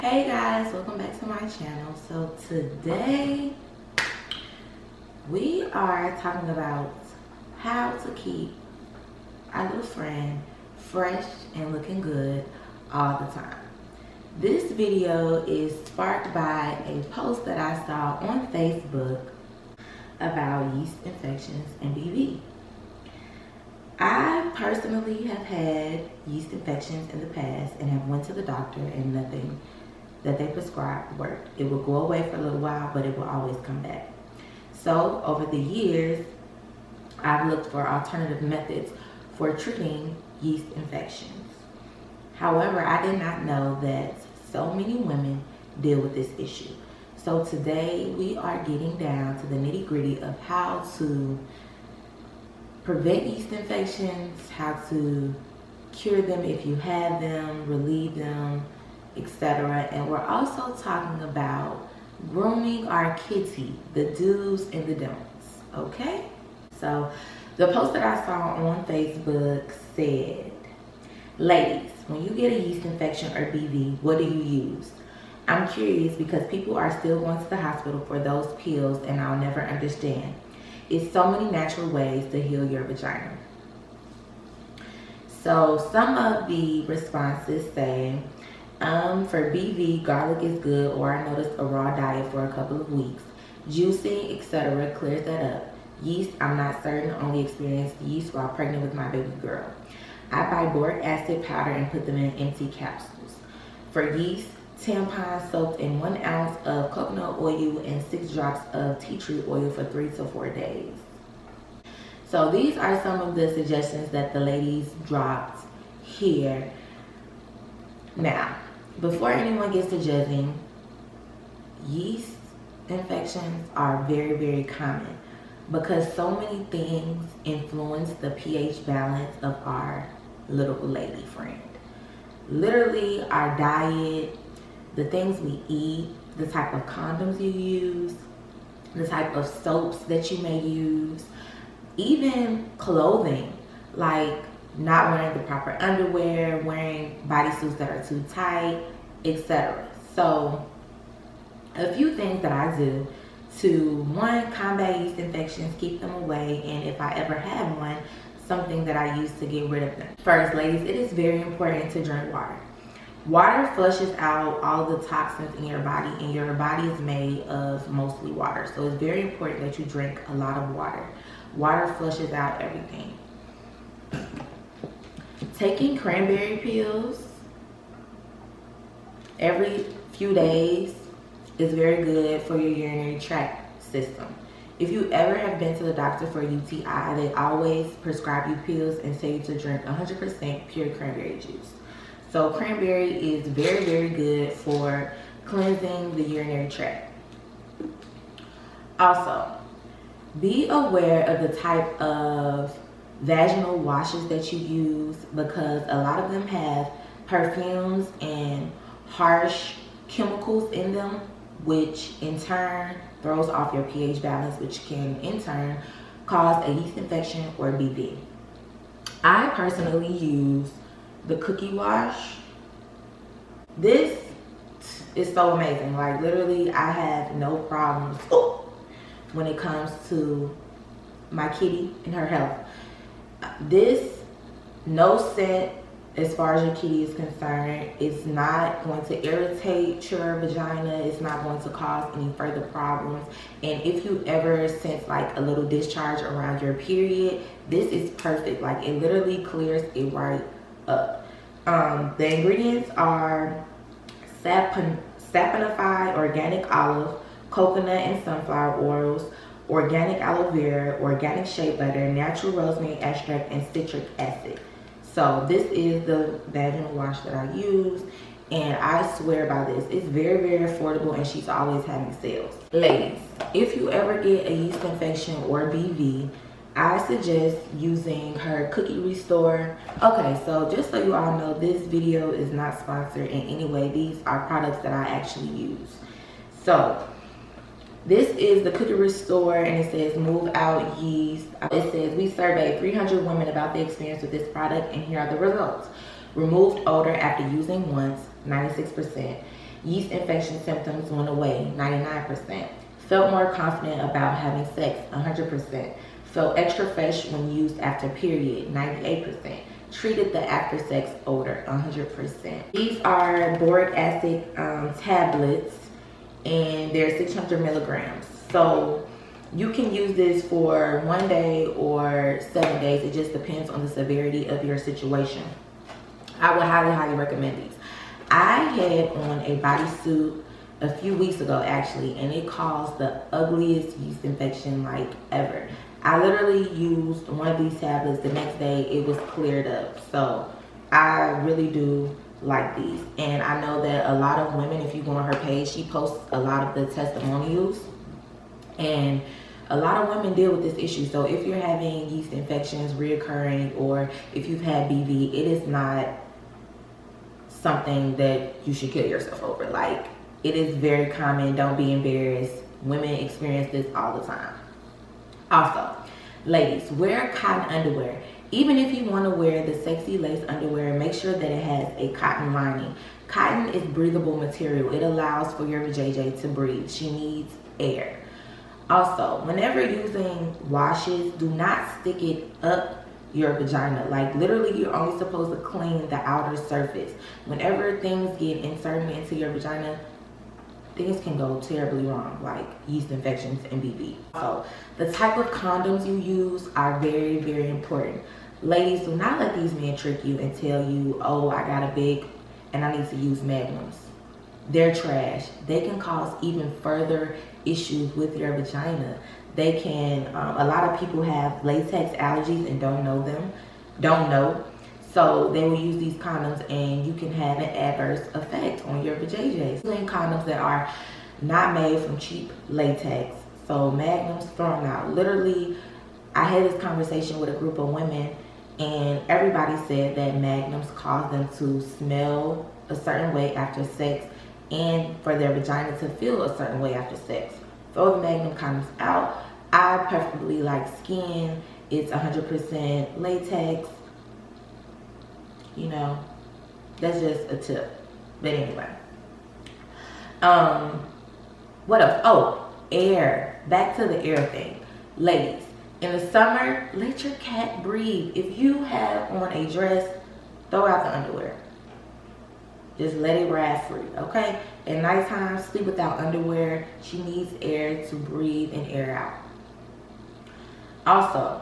Hey guys, welcome back to my channel. So today we are talking about how to keep our little friend fresh and looking good all the time. This video is sparked by a post that I saw on Facebook about yeast infections and BV. I personally have had yeast infections in the past and have went to the doctor and nothing that they prescribed worked. It will go away for a little while, but it will always come back. So over the years, I've looked for alternative methods for treating yeast infections. However, I did not know that so many women deal with this issue. So today we are getting down to the nitty-gritty of how to prevent yeast infections, how to cure them if you have them, relieve them, etc. And we're also talking about grooming our kitty, the do's and the don'ts, okay? So the post that I saw on Facebook said, ladies, when you get a yeast infection or BV, what do you use? I'm curious because people are still going to the hospital for those pills and I'll never understand. It's so many natural ways to heal your vagina. So some of the responses say, for BV, garlic is good, or I noticed a raw diet for a couple of weeks. Juicing, etc. clears that up. Yeast, I'm not certain, only experienced yeast while pregnant with my baby girl. I buy boric acid powder and put them in empty capsules. For yeast, tampons soaked in 1 ounce of coconut oil and 6 drops of tea tree oil for 3 to 4 days. So these are some of the suggestions that the ladies dropped here. Now, before anyone gets to judging, yeast infections are very, very common because so many things influence the pH balance of our little lady friend. Literally, our diet, the things we eat, the type of condoms you use, the type of soaps that you may use, even clothing, like not wearing the proper underwear, wearing bodysuits that are too tight, etc. So a few things that I do to, one, combat yeast infections, keep them away, and if I ever have one, something that I use to get rid of them. First, ladies, it is very important to drink water. Water flushes out all the toxins in your body, and your body is made of mostly water. So it's very important that you drink a lot of water. Water flushes out everything. Taking cranberry pills every few days is very good for your urinary tract system. If you ever have been to the doctor for UTI, they always prescribe you pills and say you to drink 100% pure cranberry juice. So cranberry is very, very good for cleansing the urinary tract. Also, be aware of the type of vaginal washes that you use because a lot of them have perfumes and harsh chemicals in them, which in turn throws off your pH balance, which can in turn cause a yeast infection or BV. I personally use the cookie wash. This is so amazing. Like literally, I have no problems when it comes to my kitty and her health. This, no scent as far as your kitty is concerned. It's not going to irritate your vagina. It's not going to cause any further problems. And if you ever sense like a little discharge around your period, this is perfect. Like it literally clears it right up. The ingredients are saponified organic olive, coconut and sunflower oils, organic aloe vera, organic shea butter, natural rosemary extract, and citric acid. So this is the vaginal wash that I use, and I swear by this. It's very, very affordable, and she's always having sales. Ladies, if you ever get a yeast infection or BV, I suggest using her Cookie Restore. Okay, so just so you all know, this video is not sponsored in any way. These are products that I actually use. So this is the Cookie Restore, and it says move out yeast. It says we surveyed 300 women about their experience with this product, and here are the results. Removed odor after using once, 96%. Yeast infection symptoms went away, 99%. Felt more confident about having sex, 100%. Felt extra fresh when used after period, 98%. Treated the after sex odor, 100%. These are boric acid tablets, and they're 600 milligrams. So you can use this for 1 day or 7 days. It just depends on the severity of your situation. I would highly, highly recommend these. I had on a bodysuit a few weeks ago actually, and it caused the ugliest yeast infection like ever. I literally used one of these tablets. The next day it was cleared up. So I really do like these. And I know that a lot of women, if you go on her page, she posts a lot of the testimonials. And a lot of women deal with this issue. So if you're having yeast infections reoccurring, or if you've had BV, it is not something that you should kill yourself over. Like, it is very common. Don't be embarrassed. Women experience this all the time. Also, ladies, wear cotton underwear. Even if you want to wear the sexy lace underwear, make sure that it has a cotton lining. Cotton is breathable material. It allows for your vajayjay to breathe. She needs air. Also, whenever using washes, do not stick it up your vagina. Like, literally, you're only supposed to clean the outer surface. Whenever things get inserted into your vagina, things can go terribly wrong, like yeast infections and BV. So the type of condoms you use are very, very important. Ladies, do not let these men trick you and tell you, oh, I got a big and I need to use magnums. They're trash. They can cause even further issues with your vagina. They can, a lot of people have latex allergies and don't know. So they will use these condoms and you can have an adverse effect on your vajayjay. Using condoms that are not made from cheap latex. So magnums, throw them out. Literally, I had this conversation with a group of women and everybody said that magnums cause them to smell a certain way after sex and for their vagina to feel a certain way after sex. Throw the magnum condoms out. I preferably like skin. It's 100% latex. You know, that's just a tip. But anyway, what else? Oh, air. Back to the air thing. Ladies, in the summer, let your cat breathe. If you have on a dress, throw out the underwear. Just let it ride free, okay? At nighttime, sleep without underwear. She needs air to breathe and air out. Also,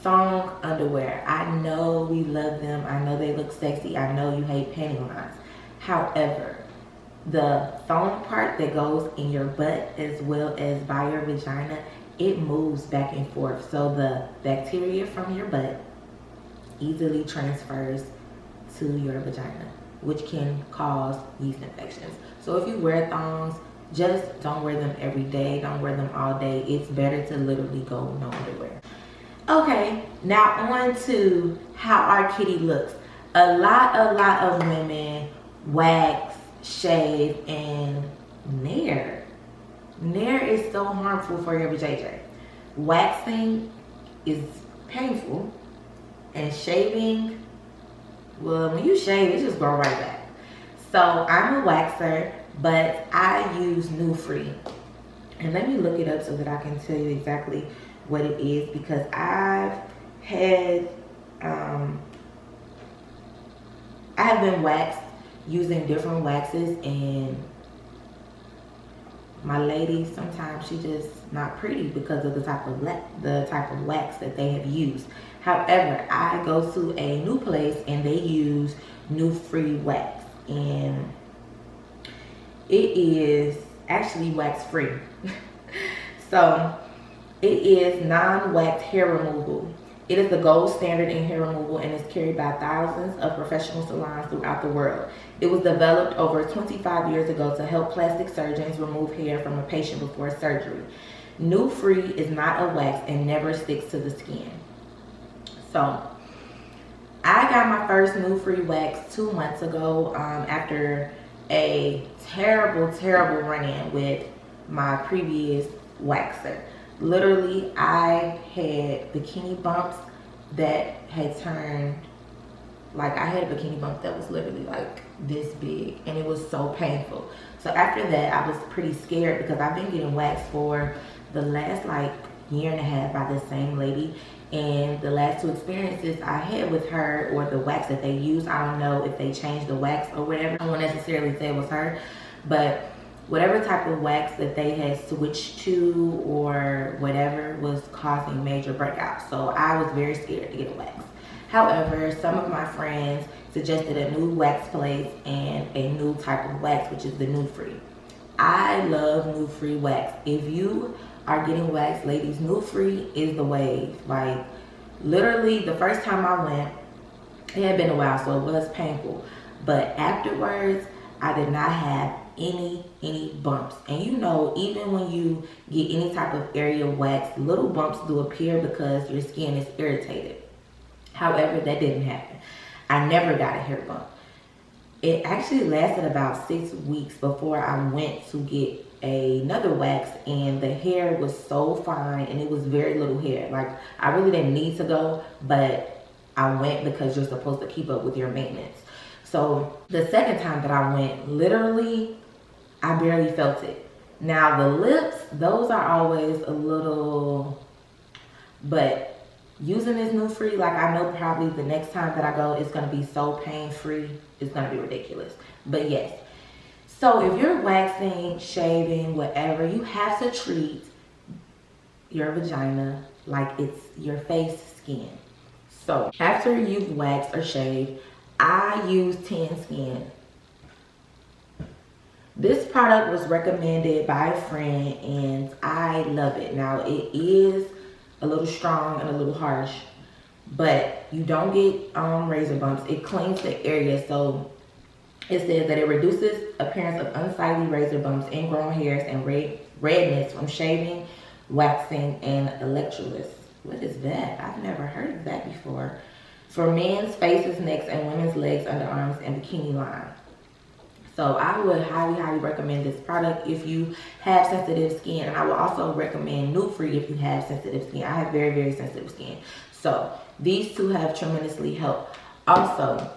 thong underwear. I know we love them. I know they look sexy. I know you hate panty lines. However, the thong part that goes in your butt as well as by your vagina, it moves back and forth. So the bacteria from your butt easily transfers to your vagina, which can cause yeast infections. So if you wear thongs, just don't wear them every day. Don't wear them all day. It's better to literally go no underwear. Okay, now on to how our kitty looks. A lot of women wax, shave, and nair. Nair is so harmful for your vajayjay. Waxing is painful, and shaving, well, when you shave, it just grows right back. So I'm a waxer, but I use New Free. And let me look it up so that I can tell you exactly what it is, because I've had, I have been waxed using different waxes, and my lady, sometimes she just not pretty because of the type of wax that they have used. However, I go to a new place and they use New Free wax, and it is actually wax free. So it is non-wax hair removal. It is the gold standard in hair removal and is carried by thousands of professional salons throughout the world. It was developed over 25 years ago to help plastic surgeons remove hair from a patient before surgery. New Free is not a wax and never sticks to the skin. So I got my first New Free wax 2 months ago after a terrible run-in with my previous waxer. Literally, I had bikini bumps that had turned Like, I had a bikini bump that was literally like this big, and it was so painful. So after that, I was pretty scared because I've been getting waxed for the last like year and a half by the same lady. And the last 2 experiences I had with her, or the wax that they used, I don't know if they changed the wax or whatever. I won't necessarily say it was her, but whatever type of wax that they had switched to or whatever was causing major breakouts. So I was very scared to get a wax. However, some of my friends suggested a new wax place and a new type of wax, which is the new free. I love new free wax. If you are getting waxed, ladies, new free is the wave. Like, literally the first time I went, it had been a while, so it was painful, but afterwards I did not have any bumps. And you know, even when you get any type of area wax, little bumps do appear because your skin is irritated. However, that didn't happen. I never got a hair bump. It actually lasted about 6 weeks before I went to get another wax, and the hair was so fine and it was very little hair. Like, I really didn't need to go, but I went because you're supposed to keep up with your maintenance. So the second time that I went, literally, I barely felt it. Now the lips, those are always a little, but using this new free, like, I know probably the next time that I go, it's going to be so pain-free. It's going to be ridiculous. But yes. So if you're waxing, shaving, whatever, you have to treat your vagina like it's your face skin. So after you've waxed or shaved, I use Tan Skin. This product was recommended by a friend and I love it. Now, it is a little strong and a little harsh, but you don't get razor bumps. It cleans the area. So it says that it reduces appearance of unsightly razor bumps, ingrown hairs, and redness from shaving, waxing, and electrolysis. What is that? I've never heard of that before. For men's faces, necks, and women's legs, underarms, and bikini line. So I would highly recommend this product if you have sensitive skin. And I would also recommend Nutri if you have sensitive skin. I have very sensitive skin. So these two have tremendously helped. Also,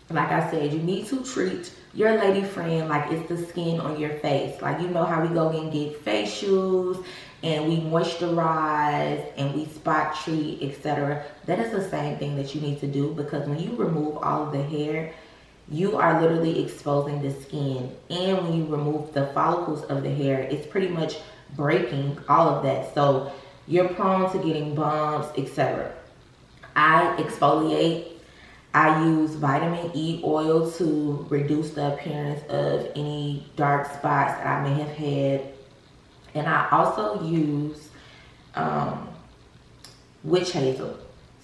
like I said, you need to treat your lady friend like it's the skin on your face. Like, you know how we go and get facials and we moisturize and we spot treat, etc. That is the same thing that you need to do, because when you remove all of the hair, you are literally exposing the skin. And when you remove the follicles of the hair, it's pretty much breaking all of that. So you're prone to getting bumps, etc. I exfoliate. I use vitamin E oil to reduce the appearance of any dark spots that I may have had. And I also use witch hazel.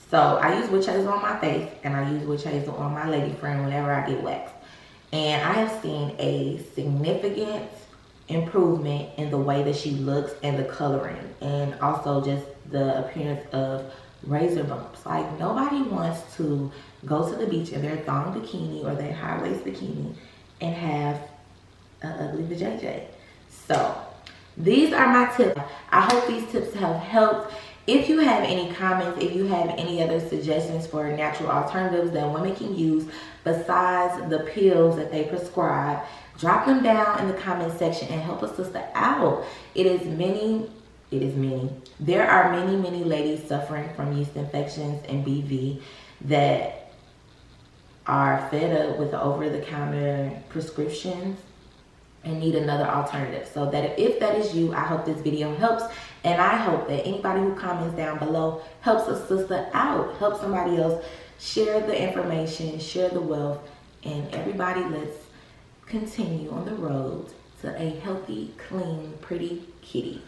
So I use witch hazel on my face, and I use witch hazel on my lady friend whenever I get waxed. And I have seen a significant improvement in the way that she looks and the coloring, and also just the appearance of razor bumps. Like, nobody wants to go to the beach in their thong bikini or their high-waist bikini and have an ugly vajayjay. So these are my tips. I hope these tips have helped. If you have any comments, if you have any other suggestions for natural alternatives that women can use besides the pills that they prescribe, drop them down in the comment section and help a sister out. There are many ladies suffering from yeast infections and BV that are fed up with the over-the-counter prescriptions and need another alternative. So that if that is you, I hope this video helps, and I hope that anybody who comments down below helps a sister out, help somebody else. Share the information, share the wealth, and everybody, let's continue on the road to a healthy, clean, pretty kitty.